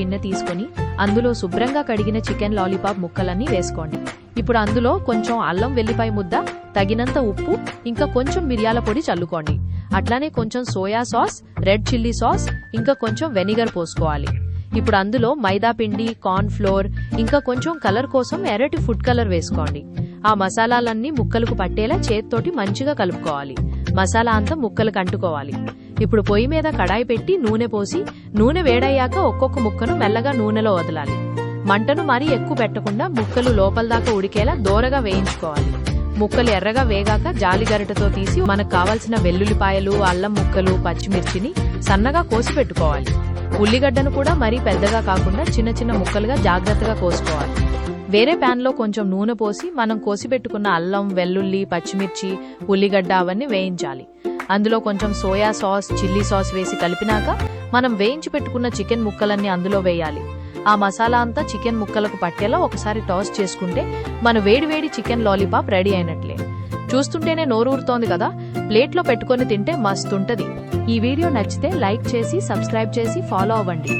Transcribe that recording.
గిన్నె తీసుకొని అందులో శుభ్రంగా కడిగిన చికెన్ లాలీపాప్ ముక్కలన్నీ వేసుకోండి. ఇప్పుడు అందులో కొంచెం అల్లం వెల్లిపాయ ముద్ద, తగినంత ఉప్పు, ఇంకా కొంచెం మిరియాల పొడి చల్లుకోండి. అట్లానే కొంచెం soya sauce, red chilli sauce, ఇంకా కొంచెం వెనిగర్ పోసుకోవాలి. ఇప్పుడు అందులో మైదా పిండి, కార్న్ ఫ్లోర్, ఇంకా కొంచెం కలర్ కోసం ఎర్రటి ఫుడ్ కలర్ వేసుకోండి. ఆ మసాలాలన్నీ ముక్కలకు పట్టేలా చేత్తోటి మంచిగా కలుపుకోవాలి. మసాలా అంతా ముక్కలకు అంటుకోవాలి. ఇప్పుడు పొయ్యి మీద కడాయి పెట్టి నూనె పోసి, నూనె వేడయ్యాక ఒక్కొక్క ముక్కను మెల్లగా నూనెలో వదలాలి. మంటను మరీ ఎక్కువ పెట్టకుండా ముక్కలు లోపల దాకా ఉడికేలా దోరగా వేయించుకోవాలి. ముక్కలు ఎర్రగా వేగాక జాలిగరిటతో తీసి మనకు కావాల్సిన వెల్లుల్లిపాయలు, అల్లం ముక్కలు, పచ్చిమిర్చిని సన్నగా కోసి పెట్టుకోవాలి. ఉల్లిగడ్డను కూడా మరీ పెద్దగా కాకుండా చిన్న చిన్న ముక్కలుగా జాగ్రత్తగా కోసుకోవాలి. వేరే ప్యాన్ లో కొంచెం నూనె పోసి మనం కోసిపెట్టుకున్న అల్లం, వెల్లుల్లి, పచ్చిమిర్చి, ఉల్లిగడ్డ అవన్నీ వేయించాలి. అందులో కొంచెం సోయా సాస్, చిల్లీ సాస్ వేసి కలిపినాక మనం వేయించి పెట్టుకున్న చికెన్ ముక్కలన్నీ అందులో వేయాలి. ఆ మసాలా అంతా చికెన్ ముక్కలకు పట్టేలా ఒకసారి టాస్ చేసుకుంటే మన వేడివేడి చికెన్ లాలీపాప్ రెడీ అయినట్లే. చూస్తుంటేనే నోరూరుతోంది కదా. ప్లేట్లో పెట్టుకొని తింటే మస్తుంటది. ఈ వీడియో నచ్చితే లైక్ చేసి, సబ్స్క్రైబ్ చేసి ఫాలో అవ్వండి.